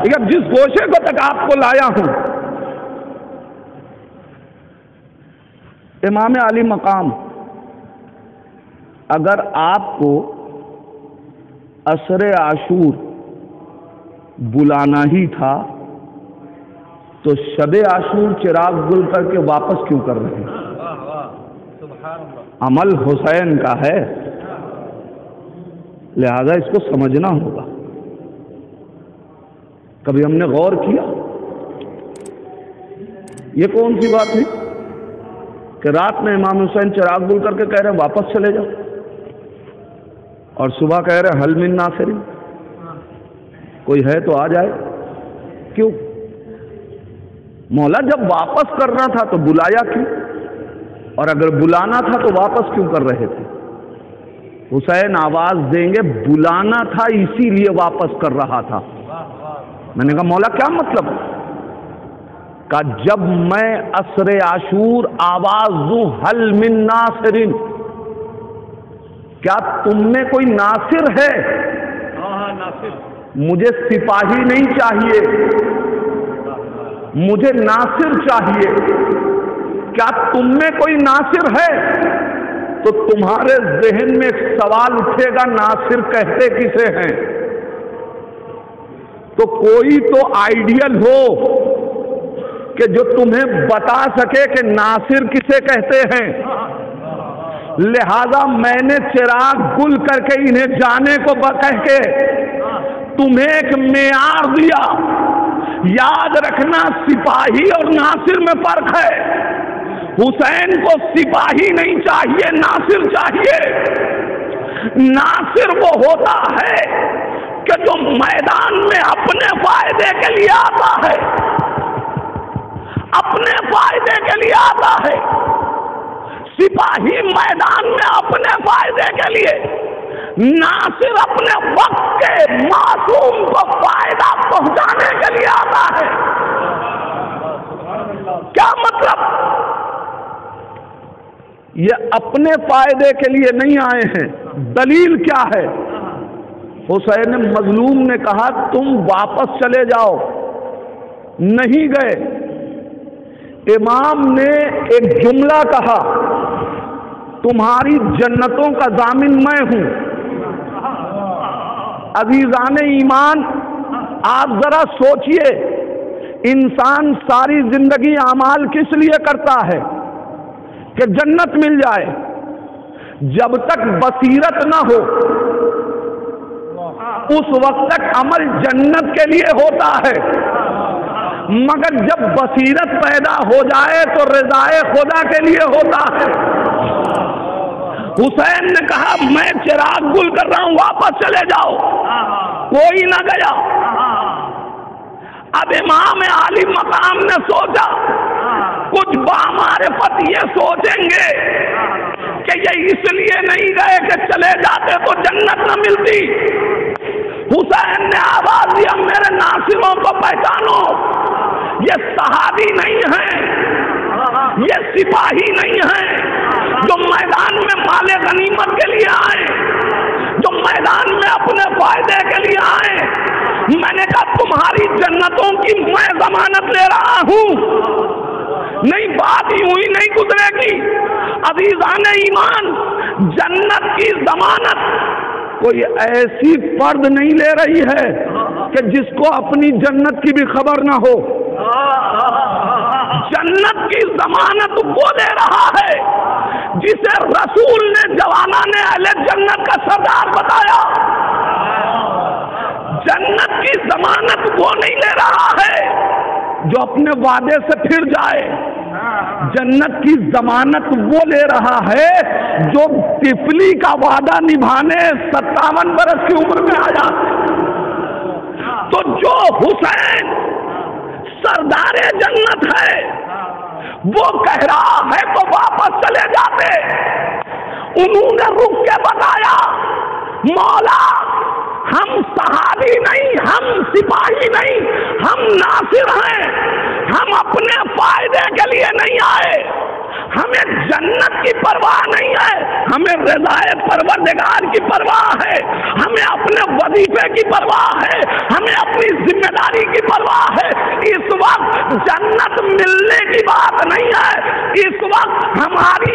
لیکن جس گوشے کو تک آپ کو لایا ہوں، امام علی مقام، اگر آپ کو عصر عاشور بلانا ہی تھا تو شب عاشور چراغ گل کر کے واپس کیوں کر رہے ہیں؟ عمل حسین کا ہے، لہذا اس کو سمجھنا ہوگا۔ کبھی ہم نے غور کیا یہ کون سی بات ہے کہ رات میں امام حسین چراغ گل کر کے کہہ رہے ہیں واپس چلے جاؤ، اور صبح کہہ رہے ہیں حل من ناصر، کوئی ہے تو آ جائے؟ کیوں؟ مولا جب واپس کرنا تھا تو بلایا کیوں؟ اور اگر بلانا تھا تو واپس کیوں کر رہے تھے؟ حسین آواز دیں گے، بلانا تھا اسی لیے واپس کر رہا تھا۔ میں نے کہا مولا کیا مطلب؟ کہ جب میں عصر عاشور آواز دوں حل من ناصرین، کیا تم میں کوئی ناصر ہے؟ مجھے سپاہی نہیں چاہیے، مجھے ناصر چاہیے۔ کیا تم میں کوئی ناصر ہے؟ تو تمہارے ذہن میں ایک سوال اٹھے گا، ناصر کہتے کسے ہیں؟ تو کوئی تو آئیڈیل ہو کہ جو تمہیں بتا سکے کہ ناصر کسے کہتے ہیں۔ لہذا میں نے چراغ گل کر کے انہیں جانے کو کہہ کے تمہیں ایک معیار دیا۔ یاد رکھنا سپاہی اور ناصر میں فرق ہے۔ حسین کو سپاہی نہیں چاہیے، ناصر چاہیے۔ ناصر وہ ہوتا ہے کہ جو میدان میں اپنے فائدے کے لیے آتا ہے، اپنے فائدے کے لیے آتا ہے۔ سپاہی میدان میں اپنے فائدے کے لیے، ناصر اپنے وقت کے معصوم کو فائدہ پہنچانے کے لیے آتا ہے۔ کیا مطلب؟ یہ اپنے فائدے کے لیے نہیں آئے ہیں۔ دلیل کیا ہے؟ حسین مظلوم نے کہا تم واپس چلے جاؤ، نہیں گئے۔ امام نے ایک جملہ کہا، تمہاری جنتوں کا ضامن میں ہوں۔ عزیزان ایمان، آپ ذرا سوچئے، انسان ساری زندگی اعمال کس لیے کرتا ہے؟ کہ جنت مل جائے۔ جب تک بصیرت نہ ہو اس وقت تک عمل جنت کے لیے ہوتا ہے، مگر جب بصیرت پیدا ہو جائے تو رضائے خدا کے لیے ہوتا ہے۔ حسین نے کہا میں چراغ گل کر رہا ہوں، واپس چلے جاؤ۔ کوئی نہ گیا۔ اب امام علی مقام نے سوچا، کچھ بامعرفت یہ سوچیں گے کہ یہ اس لیے نہیں گئے کہ چلے جاتے تو جنت نہ ملتی۔ حسین نے آواز دیا میرے ناصروں کو پہچانو، یہ صحابی نہیں ہیں، یہ سپاہی نہیں ہیں جو میدان میں مال غنیمت کے لیے آئے، جو میدان میں اپنے فائدے کے لیے آئے۔ میں نے کہا تمہاری جنتوں کی میں ضمانت لے رہا ہوں، نہیں بات یوں ہی نہیں گزرے گی۔ عزیزان ایمان، جنت کی ضمانت کوئی ایسی فرد نہیں لے رہی ہے کہ جس کو اپنی جنت کی بھی خبر نہ ہو۔ جنت کی ضمانت وہ لے رہا ہے جسے رسول نے جوانان اہل جنت کا سردار بتایا۔ جنت کی ضمانت وہ نہیں لے رہا ہے جو اپنے وعدے سے پھر جائے۔ جنت کی ضمانت وہ لے رہا ہے جو طفلی کا وعدہ نبھانے 57 برس کی عمر میں آیا۔ تو جو حسین سردار جنت ہے وہ کہہ رہا ہے تو واپس چلے جاتے۔ انہوں نے رک کے بتایا مولا ہم صحابی نہیں، ہم سپاہی نہیں، ہم ناصر ہیں، ہم اپنے فائدے کے لیے نہیں آئے، ہمیں جنت کی پرواہ نہیں ہے، ہمیں ہمیں رضائے پروردگار کی پرواہ ہے، ہمیں اپنے وظیفے کی پرواہ ہے، ہمیں اپنی ذمہ داری کی پرواہ ہے۔ اس وقت جنت ملنے کی بات نہیں ہے، اس وقت ہماری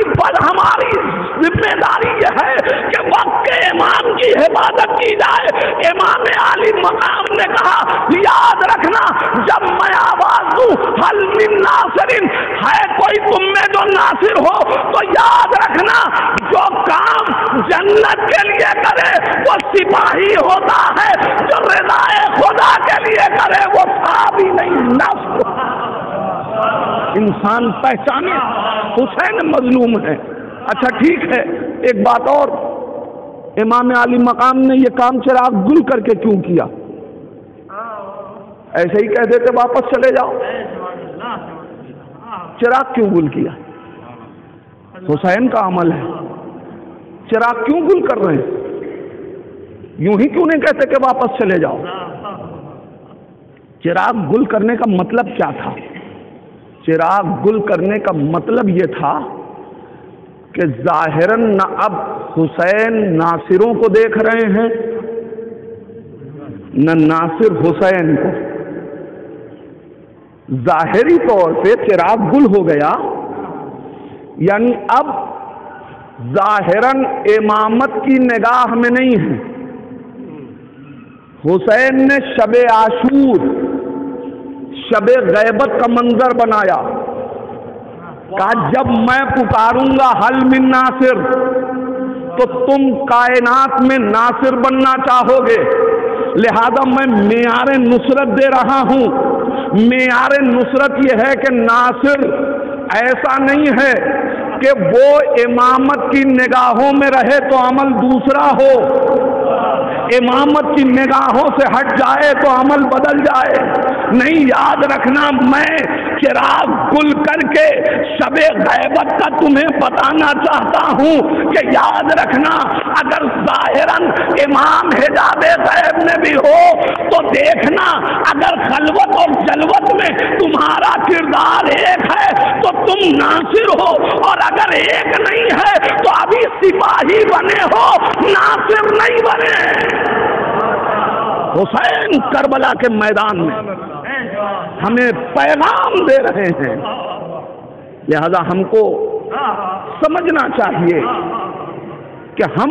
ذمہ داری یہ ہے کہ وقت کے امام کی حفاظت کی جائے۔ امام عالی مقام نے کہا یاد رکھنا جب میں آواز دوں حل من ناصرین، ہے کوئی تم میں جو ناصر ہو تو یاد رکھنا جو کام جنت کے لیے کرے وہ سپاہی ہوتا ہے، جو رضائے خدا کے لیے کرے وہ صحابی نہیں نفس۔ انسان پہچانے حسین مظلوم ہے، اچھا ٹھیک ہے، ایک بات اور، امام عالی مقام نے یہ کام چراغ گل کر کے کیوں کیا؟ ایسے ہی کہہ دیتے واپس چلے جاؤ، چراغ کیوں گل کیا؟ حسین کا عمل ہے، چراغ کیوں گل کر رہے ہیں؟ یوں ہی کیوں نہیں کہتے کہ واپس چلے جاؤ؟ چراغ گل کرنے کا مطلب کیا تھا؟ چراغ گل کرنے کا مطلب یہ تھا کہ ظاہراً نہ اب حسین ناصروں کو دیکھ رہے ہیں نہ ناصر حسین کو، ظاہری طور پہ چراغ گل ہو گیا، یعنی اب ظاہراً امامت کی نگاہ میں نہیں ہے۔ حسین نے شب عاشور، شب غیبت کا منظر بنایا، کہا جب میں پکاروں گا حل من ناصر تو تم کائنات میں ناصر بننا چاہو گے، لہذا میں معیار نصرت دے رہا ہوں۔ معیار نصرت یہ ہے کہ ناصر ایسا نہیں ہے کہ وہ امامت کی نگاہوں میں رہے تو عمل دوسرا ہو، امامت کی نگاہوں سے ہٹ جائے تو عمل بدل جائے، نہیں، یاد رکھنا میں چراغ گل کر کے شب غیبت کا تمہیں بتانا چاہتا ہوں کہ یاد رکھنا اگر ظاہراً امام حجاب غیب میں بھی ہو تو دیکھنا اگر خلوت اور جلوت میں تمہارا کردار ایک ہے تو تم ناصر ہو، اور اگر ایک نہیں ہے تو ابھی سپاہی بنے ہو، ناصر نہیں بنے۔ حسین کربلا کے میدان میں ہمیں پیغام دے رہے ہیں، لہذا ہم کو سمجھنا چاہیے کہ ہم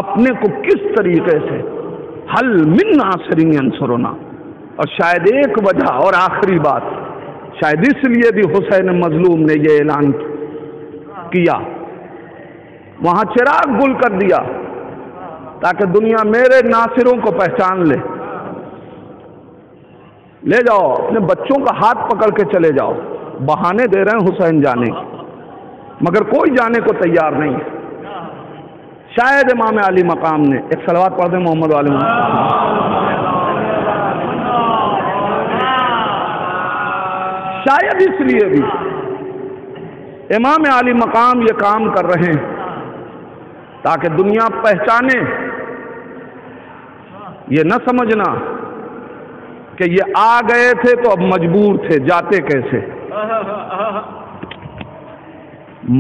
اپنے کو کس طریقے سے حل من ناصرین ینصرنا، اور شاید ایک وجہ اور آخری بات، شاید اس لیے بھی حسین مظلوم نے یہ اعلان کیا، وہاں چراغ گل کر دیا تاکہ دنیا میرے ناصروں کو پہچان لے جاؤ، اپنے بچوں کا ہاتھ پکڑ کے چلے جاؤ، بہانے دے رہے ہیں حسین جانے کی، مگر کوئی جانے کو تیار نہیں۔ شاید امام علی مقام نے، ایک صلوات پڑھ دیں محمد علی، شاید اس لیے بھی امام علی مقام یہ کام کر رہے ہیں تاکہ دنیا پہچانے، یہ نہ سمجھنا کہ یہ آ گئے تھے تو اب مجبور تھے، جاتے کیسے؟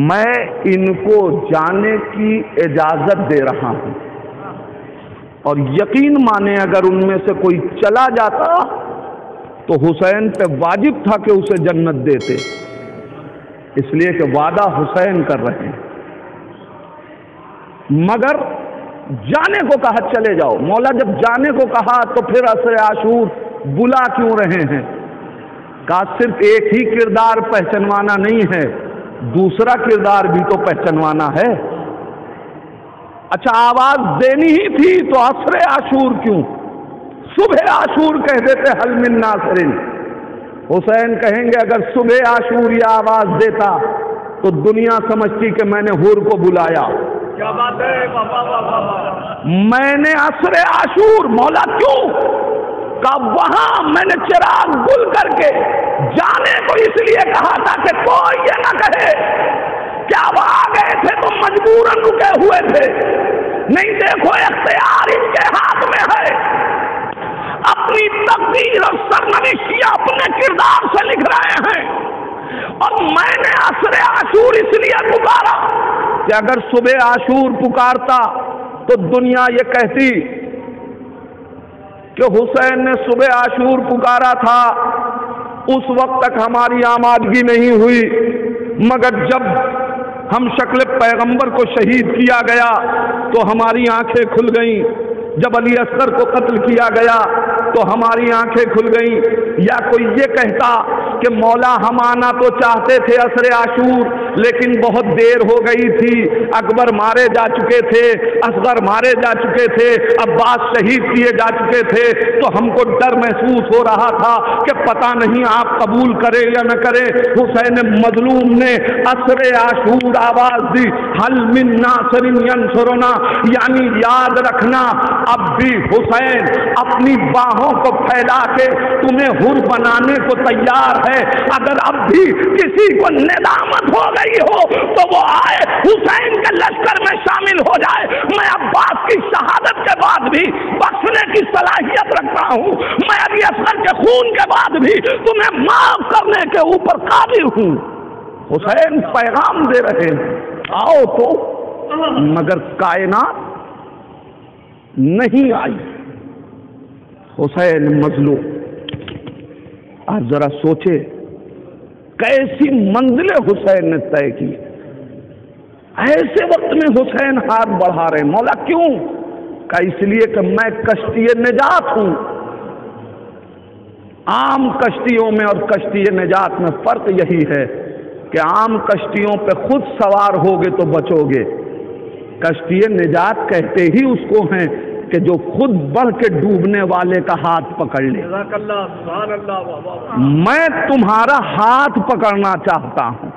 میں ان کو جانے کی اجازت دے رہا ہوں، اور یقین مانے اگر ان میں سے کوئی چلا جاتا تو حسین پہ واجب تھا کہ اسے جنت دیتے، اس لیے کہ وعدہ حسین کر رہے ہیں، مگر جانے کو کہا چلے جاؤ۔ مولا جب جانے کو کہا تو پھر عصر عاشور بلا کیوں رہے ہیں؟ کہا صرف ایک ہی کردار پہچانوانا نہیں ہے، دوسرا کردار بھی تو پہچانوانا ہے۔ اچھا آواز دینی ہی تھی تو عصر عاشور کیوں؟ صبح عاشور کہہ دیتے حل من ناصرین۔ حسین کہیں گے اگر صبح عاشور یہ آواز دیتا تو دنیا سمجھتی کہ میں نے حور کو بلایا۔ کیا بات ہے بابا، میں نے عصر عاشور، مولا کیوں؟ کہ وہاں میں نے چراغ گل کر کے جانے کو اس لیے کہا تھا کہ کوئی یہ نہ کہے کہ اب آ گئے تھے تو مجبوراً رکے ہوئے تھے، نہیں، دیکھو اختیار ان کے ہاتھ میں ہے، اپنی تقدیر اور سرنوشت اپنے کردار سے لکھ رہے ہیں، اور میں نے عصر عاشور اس لیے پکارا کہ کہ اگر صبح عاشور پکارتا تو دنیا یہ کہتی کہ حسین نے صبح عاشور پکارا تھا، اس وقت تک ہماری آمادگی نہیں ہوئی، مگر جب ہم شکل پیغمبر کو شہید کیا گیا تو ہماری آنکھیں کھل گئیں، جب علی اصغر کو قتل کیا گیا تو ہماری آنکھیں کھل گئیں۔ یا کوئی یہ کہتا کہ مولا ہم آنا تو چاہتے تھے عصر عاشور لیکن بہت دیر ہو گئی تھی، اکبر مارے جا چکے تھے، اصغر مارے جا چکے تھے، عباس شہید کیے جا چکے تھے، تو ہم کو ڈر محسوس ہو رہا تھا کہ پتہ نہیں آپ قبول کرے یا نہ کرے۔ حسین مظلوم نے عصر عاشور آواز دی، حل من ناصر ینصرنا، یعنی یاد رکھنا اب بھی حسین اپنی باہوں کو پھیلا کے تمہیں حر بنانے کو تیار ہے۔ اگر اب بھی کسی کو ندامت ہو گئی ہو تو وہ آئے حسین کے لشکر میں شامل ہو جائے۔ میں عباس کی شہادت کے بعد بھی بخشنے کی صلاحیت رکھتا ہوں، میں علی اصغر کے خون کے بعد بھی تمہیں معاف کرنے کے اوپر قادر ہوں۔ حسین پیغام دے رہے ہیں آؤ تو، مگر کائنات نہیں آئی۔ حسین مظلوم، آپ ذرا سوچے کیسی منزلیں حسین نے طے کی۔ ایسے وقت میں حسین ہاتھ بڑھا رہے، مولا کیوں؟ کہ اس لیے کہ میں کشتی نجات ہوں۔ عام کشتیوں میں اور کشتی نجات میں فرق یہی ہے کہ عام کشتیوں پہ خود سوار ہوگے تو بچو گے، کشتی نجات کہتے ہی اس کو ہیں کہ جو خود بڑھ کے ڈوبنے والے کا ہاتھ پکڑ لے۔ میں تمہارا ہاتھ پکڑنا چاہتا ہوں،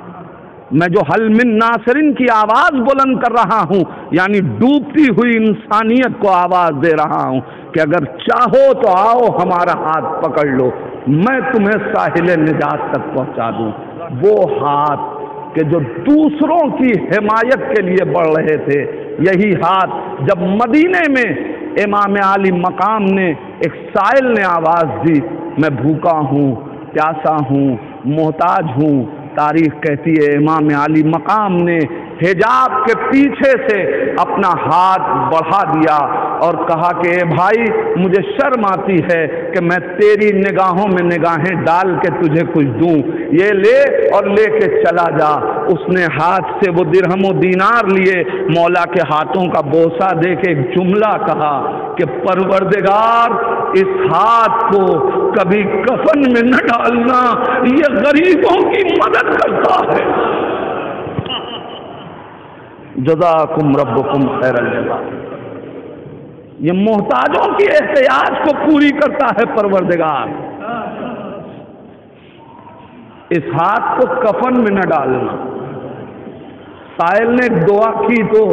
میں جو حل من ناصرین کی آواز بلند کر رہا ہوں، یعنی ڈوبتی ہوئی انسانیت کو آواز دے رہا ہوں کہ اگر چاہو تو آؤ ہمارا ہاتھ پکڑ لو، میں تمہیں ساحل نجات تک پہنچا دوں۔ وہ ہاتھ کہ جو دوسروں کی حمایت کے لیے بڑھ رہے تھے، یہی ہاتھ جب مدینے میں امام علی مقام نے ایک سائل نے آواز دی، میں بھوکا ہوں، پیاسا ہوں، محتاج ہوں، تاریخ کہتی ہے امام علی مقام نے حجاب کے پیچھے سے اپنا ہاتھ بڑھا دیا اور کہا کہ اے بھائی مجھے شرم آتی ہے کہ میں تیری نگاہوں میں نگاہیں ڈال کے تجھے کچھ دوں، یہ لے اور لے کے چلا جا۔ اس نے ہاتھ سے وہ درہم و دینار لیے، مولا کے ہاتھوں کا بوسہ دے کے ایک جملہ کہا کہ پروردگار اس ہاتھ کو کبھی کفن میں نہ ڈالنا، یہ غریبوں کی مدد کرتا ہے۔ جزاکم ربکم خیر الجزا۔ یہ محتاجوں کی احتیاج کو پوری کرتا ہے پروردگار۔ اس ہاتھ کو کفن میں نہ ڈالنا۔ سائل نے دعا کی تو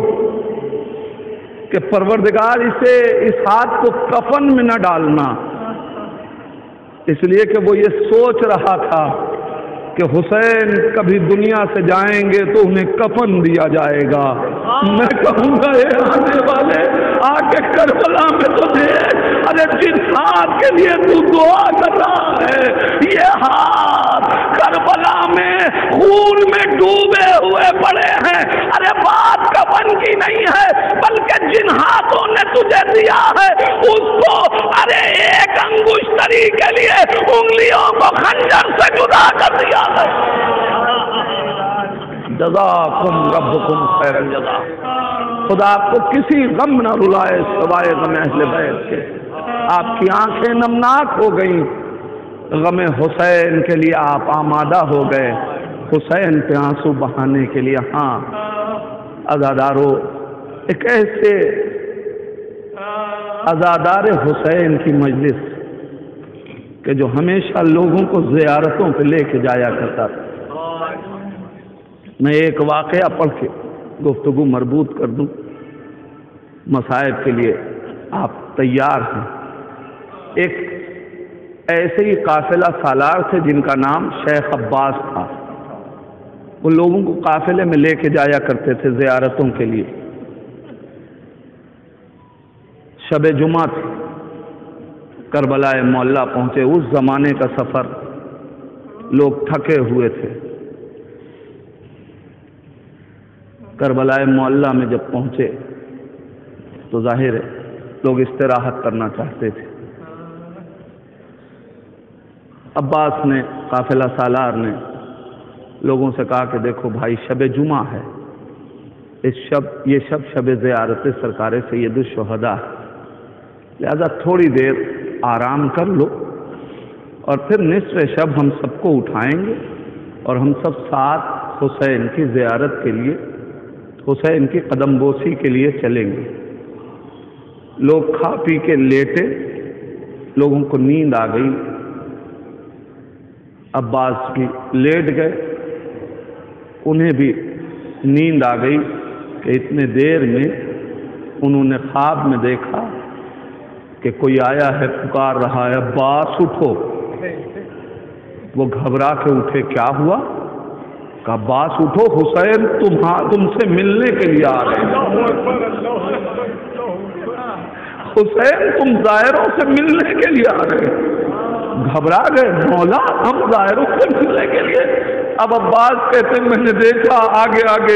کہ پروردگار اس ہاتھ کو کفن میں نہ ڈالنا، اس لیے کہ وہ یہ سوچ رہا تھا کہ حسین کبھی دنیا سے جائیں گے تو انہیں کفن دیا جائے گا۔ میں کہوں گا اے آنے والے آ کے کربلا میں تو دے، ارے جس ہاتھ کے لیے تو دعا کر رہا ہے یہ ہاتھ کربلا میں خون میں ڈوبے ہوئے پڑے ہیں۔ ارے بات کفن کی نہیں ہے بلکہ جن ہاتھوں نے تجھے دیا ہے اس کو ارے ایک انگشتری کے لیے انگلیوں کو خنجر سے جدا کر دیا ہے۔ جزاکم ربکم خیر الجزا۔ خدا آپ کو کسی غم نہ رلائے سوائے غم اہل بیت کے۔ آپ کی آنکھیں نمناک ہو گئیں، غم حسین کے لیے آپ آمادہ ہو گئے، حسین پہ آنسو بہانے کے لیے۔ ہاں عزادارو، ایک ایسے عزادار حسین کی مجلس کہ جو ہمیشہ لوگوں کو زیارتوں پہ لے کے جایا کرتا تھا۔ میں ایک واقعہ پڑھ کے گفتگو مربوط کر دوں، مصائب کے لیے آپ تیار ہیں۔ ایک ایسے ہی قافلہ سالار تھے جن کا نام شیخ عباس تھا، وہ لوگوں کو قافلے میں لے کے جایا کرتے تھے زیارتوں کے لیے۔ شب جمعہ تھی، کربلا معلیٰ پہنچے۔ اس زمانے کا سفر، لوگ تھکے ہوئے تھے۔ کربلائے معلیٰ میں جب پہنچے تو ظاہر ہے لوگ استراحت کرنا چاہتے تھے. عباس نے، قافلہ سالار نے لوگوں سے کہا کہ دیکھو بھائی، شب جمعہ ہے، یہ شب زیارت سرکار سید الشہداء ہے، لہذا تھوڑی دیر آرام کر لو اور پھر نصف شب ہم سب کو اٹھائیں گے اور ہم سب ساتھ حسین کی زیارت کے لیے، حسین کی قدم بوسی کے لیے چلیں گے. لوگ کھا پی کے لیٹے، لوگوں کو نیند آ گئی. عباس بھی لیٹ گئے، انہیں بھی نیند آ گئی کہ اتنے دیر میں انہوں نے خواب میں دیکھا کہ کوئی آیا ہے، پکار رہا ہے، عباس اٹھو. وہ گھبرا کے اٹھے. کیا ہوا؟ کہ عباس اٹھو، حسین تم سے ملنے کے لیے آ رہے ہیں. حسین تم ظاہروں سے ملنے کے لیے آ رہے ہیں. گھبرا گئے، مولا ہم ظاہروں سے ملنے کے لیے. اب عباس کہتے ہیں میں نے دیکھا آگے آگے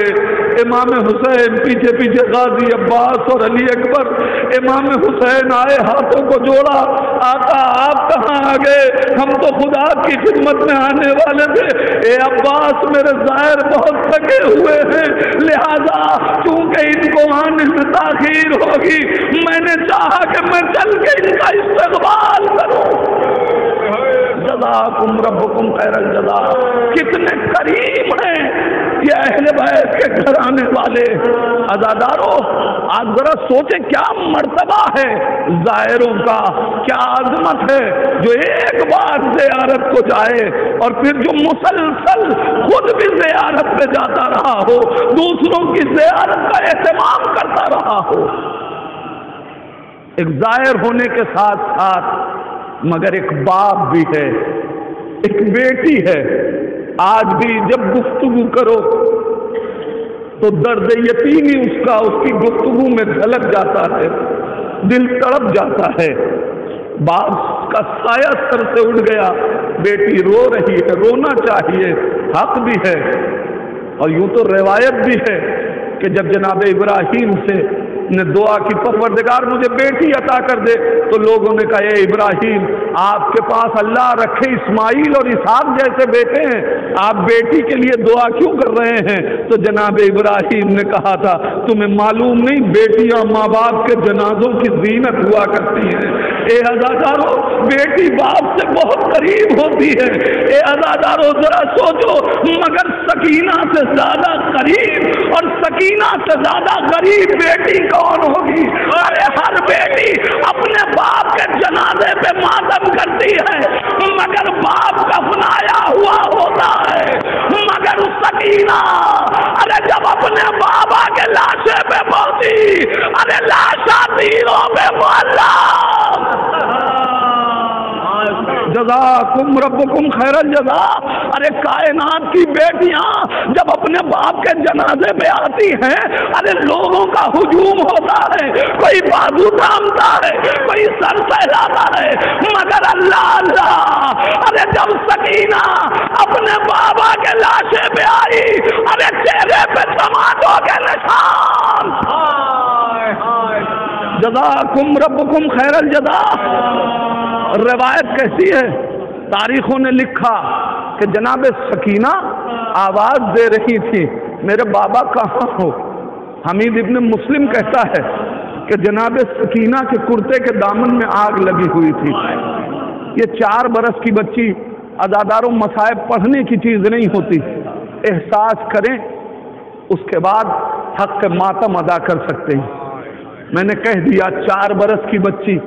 امام حسین، پیچھے پیچھے غازی عباس اور علی اکبر. امام حسین آئے، ہاتھوں کو جوڑا، آقا آپ کہاں آ گئے؟ ہم تو خدا کی خدمت میں آنے والے تھے. اے عباس میرے ظاہر بہت تھکے ہوئے ہیں، لہذا چونکہ ان کو آنے میں تاخیر ہوگی میں نے چاہا کہ میں چل کے ان کا استقبال کروں. جزاکم ربکم خیر الجزا. کتنے کریم ہیں یہ اہل بیت کے گھر آنے والے. عزاداروں آج ذرا سوچیں کیا مرتبہ ہے زائروں کا، کیا عظمت ہے جو ایک بار زیارت کو جائے اور پھر جو مسلسل خود بھی زیارت پہ جاتا رہا ہو، دوسروں کی زیارت کا اہتمام کرتا رہا ہو. ایک زائر ہونے کے ساتھ ساتھ مگر ایک باپ بھی ہے، ایک بیٹی ہے. آج بھی جب گفتگو کرو تو درد یتیمی اس کی گفتگو میں جھلک جاتا ہے، دل تڑپ جاتا ہے. باپ کا سایہ سر سے اٹھ گیا، بیٹی رو رہی ہے، رونا چاہیے، حق بھی ہے. اور یوں تو روایت بھی ہے کہ جب جناب ابراہیم سے نے دعا کی پروردگار مجھے بیٹی عطا کر دے، تو لوگوں نے کہا اے ابراہیم آپ کے پاس اللہ رکھے اسماعیل اور اسحاق جیسے بیٹے ہیں، آپ بیٹی کے لیے دعا کیوں کر رہے ہیں؟ تو جناب ابراہیم نے کہا تھا تمہیں معلوم نہیں بیٹیاں ماں باپ کے جنازوں کی زینت ہوا کرتی ہیں. اے عزاداروں بیٹی باپ سے بہت قریب ہوتی ہے. اے عزاداروں ذرا سوچو، مگر سکینہ سے زیادہ قریب اور سکینہ سے زیادہ غریب بیٹی کون ہوگی؟ ارے ہر بیٹی اپنے باپ کے جنازے پہ ماتم کرتی ہے، مگر باپ دفنایا ہوا ہوتا ہے. مگر سکینہ ارے جب اپنے بابا کے لاشے پہ پہنچی، ارے لاشا تیروں پہ مولا. جزاکم ربکم خیر الجزا. ارے کائنات کی بیٹیاں جب اپنے باپ کے جنازے پہ آتی ہیں، ارے لوگوں کا ہجوم ہوتا ہے، کوئی بازو تھامتا ہے، کوئی سر پھیلاتا ہے، مگر اللہ اللہ ارے جب سکینہ اپنے بابا کے لاشے پہ آئی، ارے چہرے پہ ٹماٹوں کے نشان. جزاکم ربکم خیر الجزا. روایت کیسی ہے؟ تاریخوں نے لکھا کہ جناب سکینہ آواز دے رہی تھی میرے بابا کہاں ہو. حمید ابن مسلم کہتا ہے کہ جناب سکینہ کے کرتے کے دامن میں آگ لگی ہوئی تھی. یہ 4 برس کی بچی، عزاداروں مصائب پڑھنے کی چیز نہیں ہوتی، احساس کریں اس کے بعد حق کے ماتم ادا کر سکتے ہیں. میں نے کہہ دیا 4 برس کی بچی.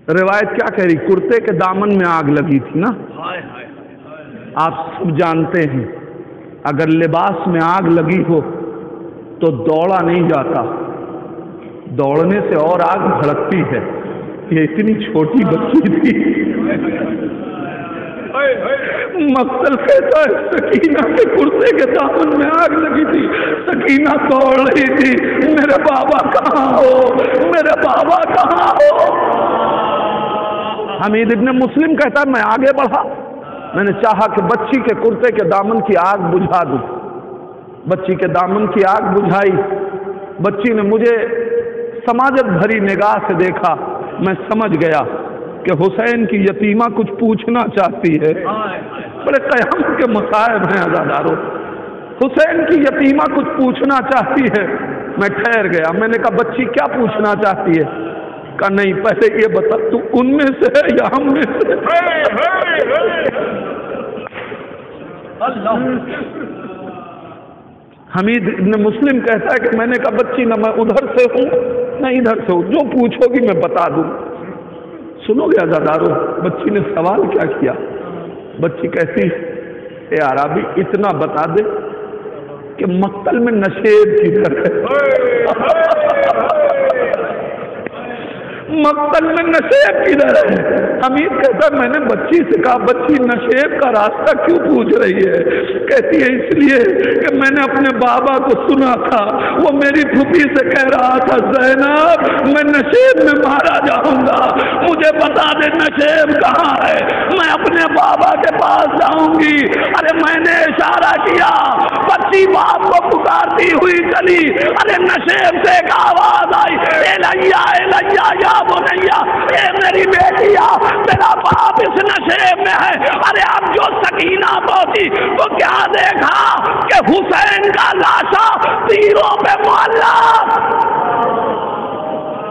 روایت کیا کہہ رہی؟ کرتے کے دامن میں آگ لگی تھی نا. آپ سب جانتے ہیں اگر لباس میں آگ لگی ہو تو دوڑا نہیں جاتا، دوڑنے سے اور آگ بھڑکتی ہے. یہ اتنی چھوٹی بچی تھی. مقتل کہتا ہے سکینہ کے کرتے کے دامن میں آگ لگی تھی، سکینہ دوڑ رہی تھی، میرے بابا کہاں ہو، میرے بابا کہاں ہو. حمید ابن مسلم کہتا ہے میں آگے بڑھا، میں نے چاہا کہ بچی کے کرتے کے دامن کی آگ بجھا دوں. بچی کے دامن کی آگ بجھائی. بچی نے مجھے سماجت بھری نگاہ سے دیکھا. میں سمجھ گیا کہ حسین کی یتیمہ کچھ پوچھنا چاہتی ہے. بڑے قیامت کے مصائب ہیں عزادارو. حسین کی یتیمہ کچھ پوچھنا چاہتی ہے. میں ٹھہر گیا. میں نے کہا بچی کیا پوچھنا چاہتی ہے؟ کہا نہیں پہلے یہ بتا تو ان میں سے ہے یا ہم میں سے؟ حمید ابن مسلم کہتا ہے کہ میں نے کہا بچی نہ میں ادھر سے ہوں نہ ادھر سے ہوں، جو پوچھو گی میں بتا دوں. سنو گے عزادارو بچی نے سوال کیا کیا؟ بچی کہتی اے عربی اتنا بتا دے کہ مقتل میں نشیب کدھر ہے؟ مقتل میں نشیب کدھر ہے؟ حمید کہتا میں نے بچی سے کہا بچی نشیب کا راستہ کیوں پوچھ رہی ہے؟ کہتی ہے اس لیے کہ میں نے اپنے بابا کو سنا تھا، وہ میری پھوپھی سے کہہ رہا تھا زینب میں نشیب میں مارا جاؤں گا، مجھے بتا دے نشیب کہاں ہے، میں اپنے بابا کے پاس جاؤں گی. ارے میں نے اشارہ کیا، بچی باپ کو پکارتی ہوئی چلی. ارے نشیب سے ایک آواز آئی الیہ الیہ یا بنیا، اے میری بیٹیا تیرا باپ اس نشیب میں ہے. ارے اب جو سکینہ پہنچی تو کیا دیکھا کہ حسین کا لاشا تیروں پہ معلق.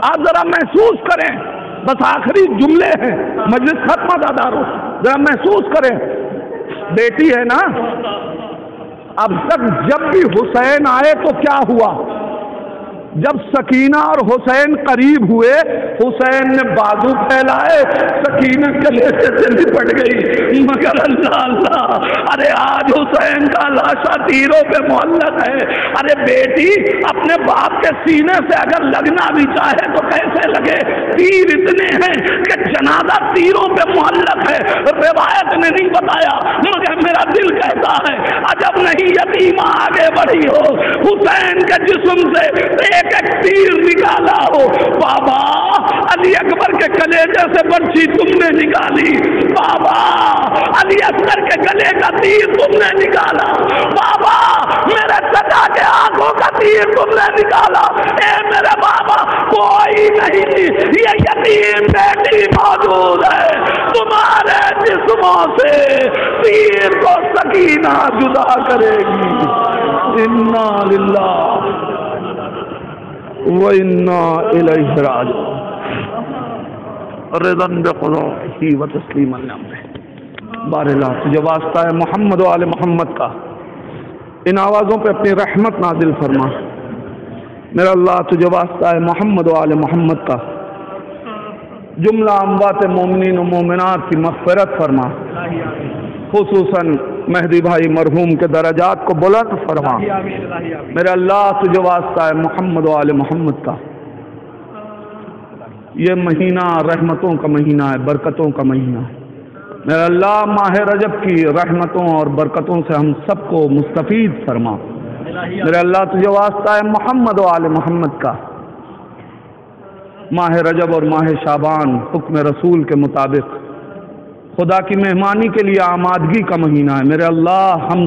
آپ ذرا محسوس کریں، بس آخری جملے ہیں، مجلس ختم دادارو، ذرا محسوس کریں. بیٹی ہے نا، اب تک جب بھی حسین آئے تو کیا ہوا؟ جب سکینہ اور حسین قریب ہوئے حسین نے بازو پھیلائے، سکینہ گلے سے لپٹ گئی. مگر اللہ اللہ، ارے آج حسین کا لاشا تیروں پہ معلق ہے. ارے بیٹی اپنے باپ کے سینے سے اگر لگنا بھی چاہے تو کیسے لگے؟ تیر اتنے ہیں کہ جنازہ تیروں پہ معلق ہے. روایت نے نہیں بتایا مگر میرا دل کہتا ہے عجب نہیں یتیمہ آگے بڑھی ہو، حسین کے جسم سے ایک تیر نکالا ہو. بابا علی اکبر کے کلیجے سے برچھی تم نے نکالی، بابا علی اکبر کے گلے کا تیر تم نے نکالا، بابا میرے چچا کے آنکھوں کا تیر تم نے نکالا. اے میرے بابا کوئی نہیں، یہ یتیم بیٹی موجود ہے، تمہارے جسموں سے تیر کو سکینہ جدا کرے گی. انا للہ وَإِنَّا إِلَيْهِ رَاجِعُونَ. رضاً بِقُضَائِهِ وَتَسْلِيمًا لِأَمْرِهِ. بار اللہ تجھے واسطہ ہے محمد و آل محمد کا ان آوازوں پہ اپنی رحمت نازل فرما. میرا اللہ تجھے واسطہ ہے محمد و آل محمد کا جملہ اموات مومنین و مومنات کی مغفرت فرما، خصوصاً مہدی بھائی مرحوم کے درجات کو بلند فرما. میرے اللہ تجھے واسطہ ہے محمد و آل محمد کا یہ مہینہ رحمتوں کا مہینہ ہے، برکتوں کا مہینہ ہے. میرے اللہ ماہ رجب کی رحمتوں اور برکتوں سے ہم سب کو مستفید فرما. میرے اللہ تجھے واسطہ ہے محمد و آل محمد کا ماہ رجب اور ماہ شعبان حکم رسول کے مطابق خدا کی مہمانی کے لیے آمادگی کا مہینہ ہے. میرے اللہ ہم